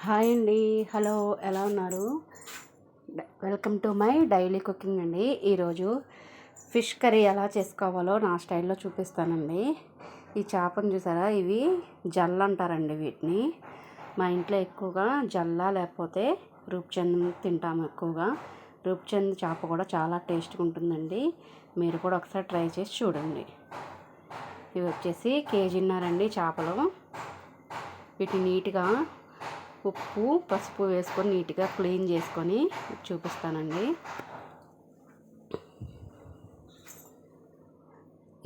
Hi అండి. Hello, ఎలా ఉన్నారు? Welcome to my daily cooking అండి. ఈరోజు ఫిష్ కర్రీ ఎలా చేసుకోవాలో నా స్టైల్లో చూపిస్తానండి. ఈ చేపను చూసారా, ఇవి జల్ల అంటారండి వీటిని. మా ఇంట్లో ఎక్కువగా జల్ల లేకపోతే రూప్చంద్ తింటాము ఎక్కువగా. రూప్చంద్ చేప కూడా చాలా టేస్ట్గా ఉంటుందండి. మీరు కూడా ఒకసారి ట్రై చేసి చూడండి. ఇవి వచ్చేసి కేజీన్నరండి చేపలు. వీటిని నీట్గా ఉప్పు పసుపు వేసుకొని నీట్గా క్లీన్ చేసుకొని చూపిస్తానండి.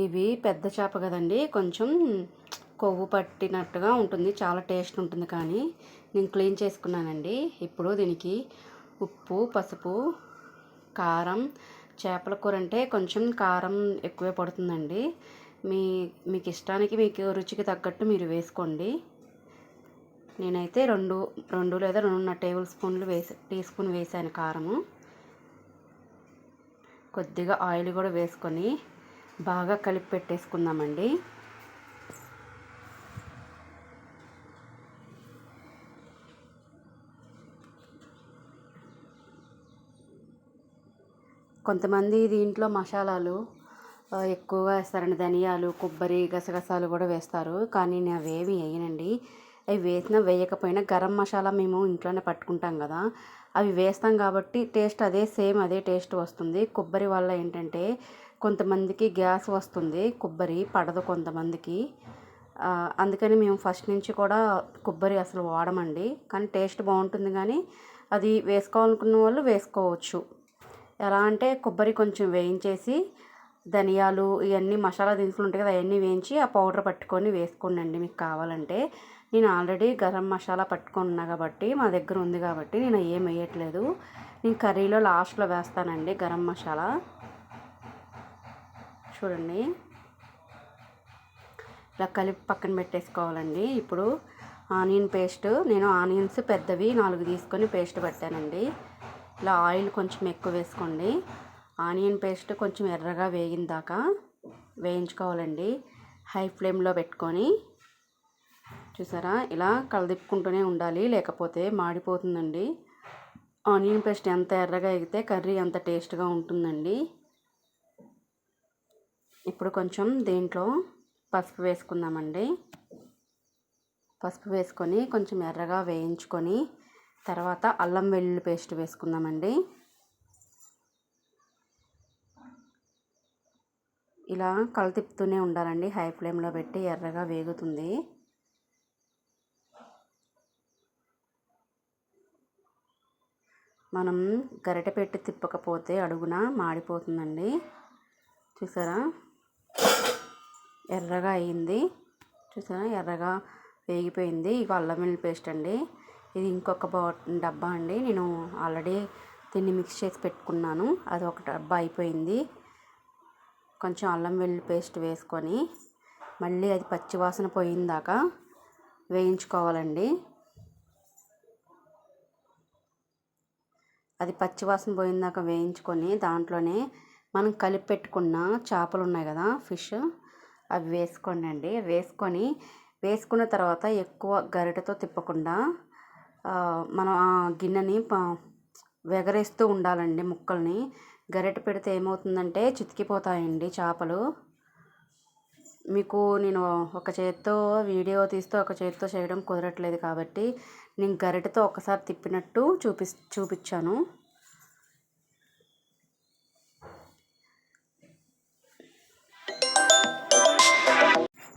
ఇవి పెద్ద చేప కదండి, కొంచెం కొవ్వు పట్టినట్టుగా ఉంటుంది, చాలా టేస్ట్ ఉంటుంది. కానీ నేను క్లీన్ చేసుకున్నానండి. ఇప్పుడు దీనికి ఉప్పు పసుపు కారం, చేపల కూర అంటే కొంచెం కారం ఎక్కువే పడుతుందండి. మీకు ఇష్టానికి మీకు రుచికి తగ్గట్టు మీరు వేసుకోండి. నేనైతే రెండు లేదా 2.5 టీ స్పూన్ వేసాను కారము. కొద్దిగా ఆయిల్ కూడా వేసుకొని బాగా కలిపి పెట్టేసుకుందామండి. కొంతమంది దీంట్లో మసాలాలు ఎక్కువగా వేస్తారండి. ధనియాలు, కొబ్బరి, గసగసాలు కూడా వేస్తారు. కానీ నేను అవేమి వేయనండి. అవి వేసినా వేయకపోయినా గరం మసాలా మేము ఇంట్లోనే పట్టుకుంటాం కదా, అవి వేస్తాం కాబట్టి టేస్ట్ సేమ్ అదే టేస్ట్ వస్తుంది. కొబ్బరి వల్ల ఏంటంటే కొంతమందికి గ్యాస్ వస్తుంది, కొబ్బరి పడదు కొంతమందికి. అందుకని మేము ఫస్ట్ నుంచి కూడా కొబ్బరి అసలు వాడమండి. కానీ టేస్ట్ బాగుంటుంది. కానీ అది వేసుకోవాలనుకున్న వాళ్ళు వేసుకోవచ్చు. ఎలా అంటే కొబ్బరి కొంచెం వేయించేసి ధనియాలు ఇవన్నీ మసాలా దినుసులు ఉంటాయి కదా, అవన్నీ వేయించి ఆ పౌడర్ పట్టుకొని వేసుకోండి మీకు కావాలంటే. నేను ఆల్రెడీ గరం మసాలా పట్టుకున్నా కాబట్టి మా దగ్గర ఉంది కాబట్టి నేను ఏం వేయట్లేదు. నేను కర్రీలో లాస్ట్లో వేస్తానండి గరం మసాలా. చూడండి, ఇలా కలిపి పక్కన పెట్టేసుకోవాలండి. ఇప్పుడు ఆనియన్ పేస్ట్, నేను ఆనియన్స్ పెద్దవి 4 తీసుకొని పేస్ట్ పెట్టానండి. ఇలా ఆయిల్ కొంచెం ఎక్కువ వేసుకోండి. ఆనియన్ పేస్ట్ కొంచెం ఎర్రగా వేగిన దాకా వేయించుకోవాలండి, హై ఫ్లేమ్లో పెట్టుకొని. చూసారా, ఇలా కలదిప్పుకుంటూనే ఉండాలి, లేకపోతే మాడిపోతుందండి. ఆనియన్ పేస్ట్ ఎంత ఎర్రగా ఎగితే కర్రీ అంత టేస్ట్గా ఉంటుందండి. ఇప్పుడు కొంచెం దీంట్లో పసుపు వేసుకుందామండి. పసుపు వేసుకొని కొంచెం ఎర్రగా వేయించుకొని తర్వాత అల్లం వెల్లుల్లి పేస్ట్ వేసుకుందామండి. ఇలా కలతిప్పుతూనే ఉండాలండి, హై ఫ్లేమ్లో పెట్టి. ఎర్రగా వేగుతుంది. మనం గరిటె పెట్టి తిప్పకపోతే అడుగున మాడిపోతుందండి. చూసారా, ఎర్రగా అయ్యింది. చూసారా, ఎర్రగా వేగిపోయింది. ఇక అల్లం వెల్లుల్లి పేస్ట్ అండి. ఇది ఇంకొక డబ్బా అండి. నేను ఆల్రెడీ దీన్ని మిక్స్ చేసి పెట్టుకున్నాను, అది ఒక డబ్బా అయిపోయింది. కొంచెం అల్లం వెల్లుల్లి పేస్ట్ వేసుకొని మళ్ళీ అది పచ్చివాసన పోయిందాకా వేయించుకోవాలండి. అది పచ్చివాసన పోయిందాక వేయించుకొని దాంట్లోనే మనం కలిపి పెట్టుకున్న చేపలు ఉన్నాయి కదా, ఫిష్, అవి వేసుకోండి. వేసుకున్న తర్వాత ఎక్కువ గరిటెతో తిప్పకుండా మనం ఆ గిన్నెని వెగరేస్తూ ఉండాలండి ముక్కల్ని. గరిటె పెడితే ఏమవుతుందంటే చితికిపోతాయండి చేపలు. మీకు నేను ఒక చేత్తో వీడియో తీస్తూ ఒక చేత్తో చేయడం కుదరట్లేదు కాబట్టి నేను గరిటెతో ఒకసారి తిప్పినట్టు చూపించాను.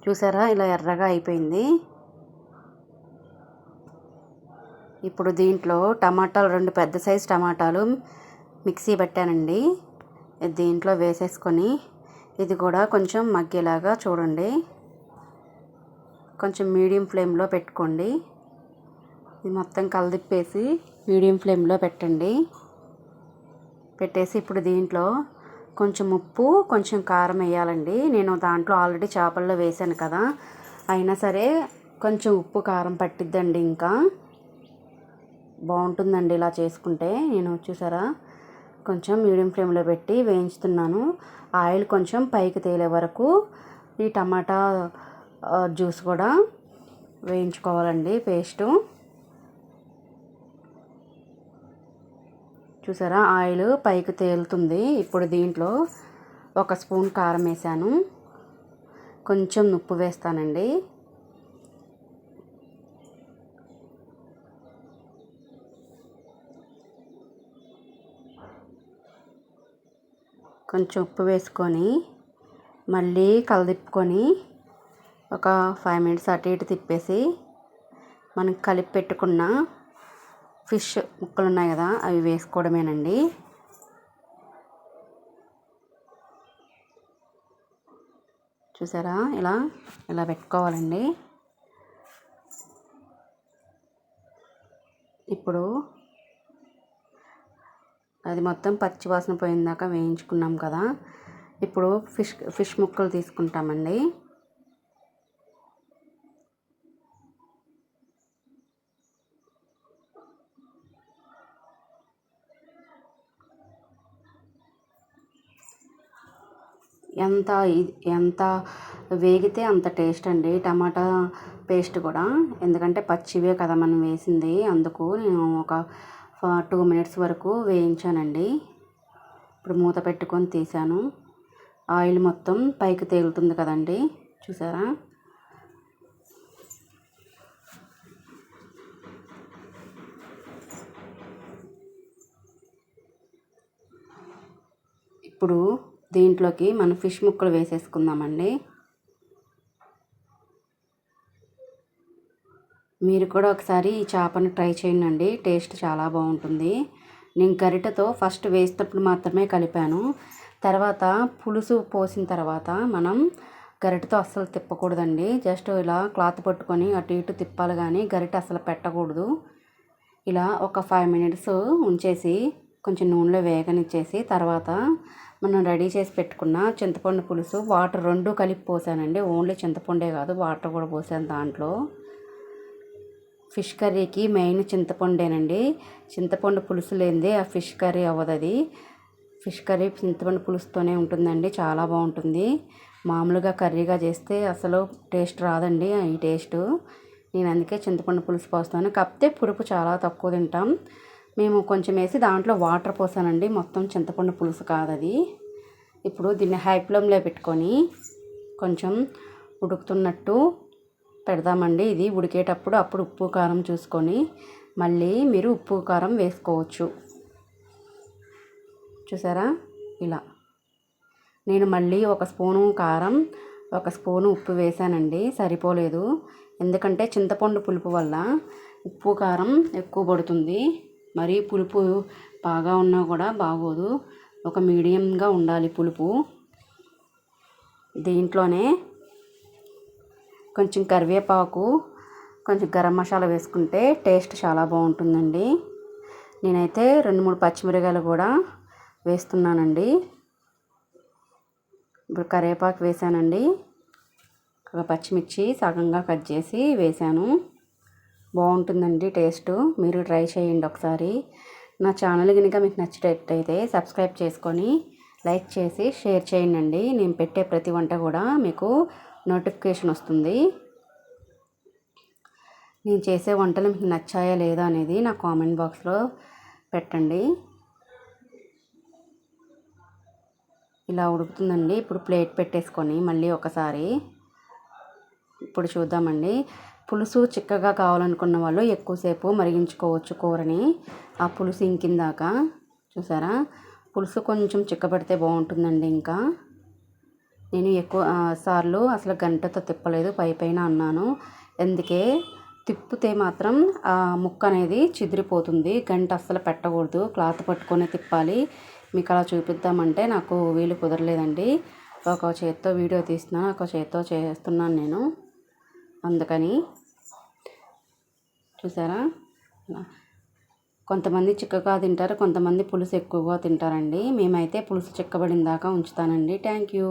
చూసారా, ఇలా ఎర్రగా అయిపోయింది. ఇప్పుడు దీంట్లో టమాటాలు, 2 పెద్ద సైజు టమాటాలు మిక్సీ పెట్టానండి. దీంట్లో వేసేసుకొని ఇది కూడా కొంచెం మగ్గేలాగా చూడండి. కొంచెం మీడియం ఫ్లేమ్లో పెట్టుకోండి. ఇది మొత్తం కలదిప్పేసి మీడియం ఫ్లేమ్లో పెట్టండి. పెట్టేసి ఇప్పుడు దీంట్లో కొంచెం ఉప్పు కొంచెం కారం వేయాలండి. నేను దాంట్లో ఆల్రెడీ చేపల్లో వేసాను కదా, అయినా సరే కొంచెం ఉప్పు కారం పట్టిద్దండి, ఇంకా బాగుంటుందండి ఇలా చేసుకుంటే. నేను చూసారా కొంచెం మీడియం ఫ్లేమ్లో పెట్టి వేయించుతున్నాను. ఆయిల్ కొంచెం పైకి తేలే వరకు ఈ టమాటా జ్యూస్ కూడా వేయించుకోవాలండి, పేస్టు. చూసారా ఆయిల్ పైకి తేలుతుంది. ఇప్పుడు దీంట్లో 1 స్పూన్ కారం వేసాను, కొంచెం ఉప్పు వేస్తానండి. కొంచెం ఉప్పు వేసుకొని మళ్ళీ కలదిప్పుకొని ఒక 5 మినిట్స్ అటు ఇటు తిప్పేసి మనం కలిపి పెట్టుకున్న ఫిష్ ముక్కలు ఉన్నాయి కదా అవి వేసుకోవడమేనండి. చూసారా ఇలా పెట్టుకోవాలండి. ఇప్పుడు అది మొత్తం పచ్చి వాసన పోయిందాకా వేయించుకున్నాం కదా, ఇప్పుడు ఫిష్ ముక్కలు తీసుకుంటామండి. ఎంత వేగితే అంత టేస్ట్ అండి. టమాటా పేస్ట్ కూడా, ఎందుకంటే పచ్చివే కదా మనం వేసింది, అందుకు నేను ఒక 2 మినిట్స్ వరకు వేయించానండి. ఇప్పుడు మూత పెట్టుకొని తీసాను. ఆయిల్ మొత్తం పైకి తేలుతుంది కదండి, చూసారా. ఇప్పుడు దీంట్లోకి మనం ఫిష్ ముక్కలు వేసేసుకుందామండి. మీరు కూడా ఒకసారి ఈ చేపను ట్రై చేయండి, టేస్ట్ చాలా బాగుంటుంది. నేను గరిటెతో ఫస్ట్ వేసేటప్పుడు మాత్రమే కలిపాను. తర్వాత పులుసు పోసిన తర్వాత మనం గరిటెతో అస్సలు తిప్పకూడదండి. జస్ట్ ఇలా క్లాత్ పట్టుకొని అటు ఇటు తిప్పాలి, కానీ గరిటె అసలు పెట్టకూడదు. ఇలా ఒక 5 మినిట్స్ ఉంచేసి కొంచెం నూనెలో వేగనిచ్చేసి తర్వాత మనం రెడీ చేసి పెట్టుకున్న చింతపండు పులుసు వాటర్ 2 కలిపి పోసానండి. ఓన్లీ చింతపండే కాదు, వాటర్ కూడా పోసాను దాంట్లో. ఫిష్ కర్రీకి మెయిన్ చింతపండేనండి. చింతపండు పులుసు లేనిదే ఆ ఫిష్ కర్రీ అవ్వదు. అది ఫిష్ కర్రీ చింతపండు పులుసుతోనే ఉంటుందండి, చాలా బాగుంటుంది. మామూలుగా కర్రీగా చేస్తే అసలు టేస్ట్ రాదండి ఈ టేస్ట్. నేను అందుకే చింతపండు పులుసు పోస్తాను. కాకపోతే పులుపు చాలా తక్కువ తింటాం మేము. కొంచెం వేసి దాంట్లో వాటర్ పోసానండి, మొత్తం చింతపండు పులుసు కాదు అది. ఇప్పుడు దీన్ని హై ఫ్లేమ్లో పెట్టుకొని కొంచెం ఉడుకుతున్నట్టు పెడదామండి. ఇది ఉడికేటప్పుడు అప్పుడు ఉప్పు కారం చూసుకొని మళ్ళీ మీరు ఉప్పు కారం వేసుకోవచ్చు. చూసారా, ఇలా నేను మళ్ళీ 1 స్పూను కారం 1 స్పూను ఉప్పు వేసానండి, సరిపోలేదు. ఎందుకంటే చింతపండు పులుపు వల్ల ఉప్పు కారం ఎక్కువ పడుతుంది. మరీ పులుపు బాగా ఉన్నా కూడా బాగోదు, ఒక మీడియంగా ఉండాలి పులుపు. దీంట్లోనే కొంచెం కరివేపాకు, కొంచెం గరం మసాలా వేసుకుంటే టేస్ట్ చాలా బాగుంటుందండి. నేనైతే 2-3 పచ్చిమిరకాయలు కూడా వేస్తున్నానండి. ఇప్పుడు కరివేపాకు వేసానండి, ఒక పచ్చిమిర్చి సగంగా కట్ చేసి వేసాను. బాగుంటుందండి టేస్ట్, మీరు ట్రై చేయండి ఒకసారి. నా ఛానల్ కనుక మీకు నచ్చినట్టయితే సబ్స్క్రైబ్ చేసుకొని లైక్ చేసి షేర్ చేయండి. నేను పెట్టే ప్రతి వంట కూడా మీకు నోటిఫికేషన్ వస్తుంది. నేను చేసే వంటలు మీకు నచ్చాయా లేదా అనేది నా కామెంట్ బాక్స్లో పెట్టండి. ఇలా ఉడుకుతుందండి. ఇప్పుడు ప్లేట్ పెట్టేసుకొని మళ్ళీ ఒకసారి ఇప్పుడు చూద్దామండి. పులుసు చిక్కగా కావాలనుకున్న వాళ్ళు ఎక్కువసేపు మరిగించుకోవచ్చు కూరని, ఆ పులుసు ఇంకిందాక. చూసారా, పులుసు కొంచెం చిక్కబడితే బాగుంటుందండి. ఇంకా నేను ఎక్కువ సార్లు అసలు గంటతో తిప్పలేదు, పైన అన్నాను. అందుకే తిప్పితే మాత్రం ఆ ముక్క అనేది చిదిరిపోతుంది. గంట అస్సలు పెట్టకూడదు, క్లాత్ పట్టుకొని తిప్పాలి. మీకు అలా చూపిద్దామంటే నాకు వీలు కుదరలేదండి. ఒక చేత్తో వీడియో తీస్తున్నాను, ఒక చేత్తో చేస్తున్నాను నేను, అందుకని. చూసారా, కొంతమంది చిక్కగా తింటారు, కొంతమంది పులుసు ఎక్కువగా తింటారండి. మేమైతే పులుసు చిక్కబడిన దాకా ఉంచుతానండి. Thank you.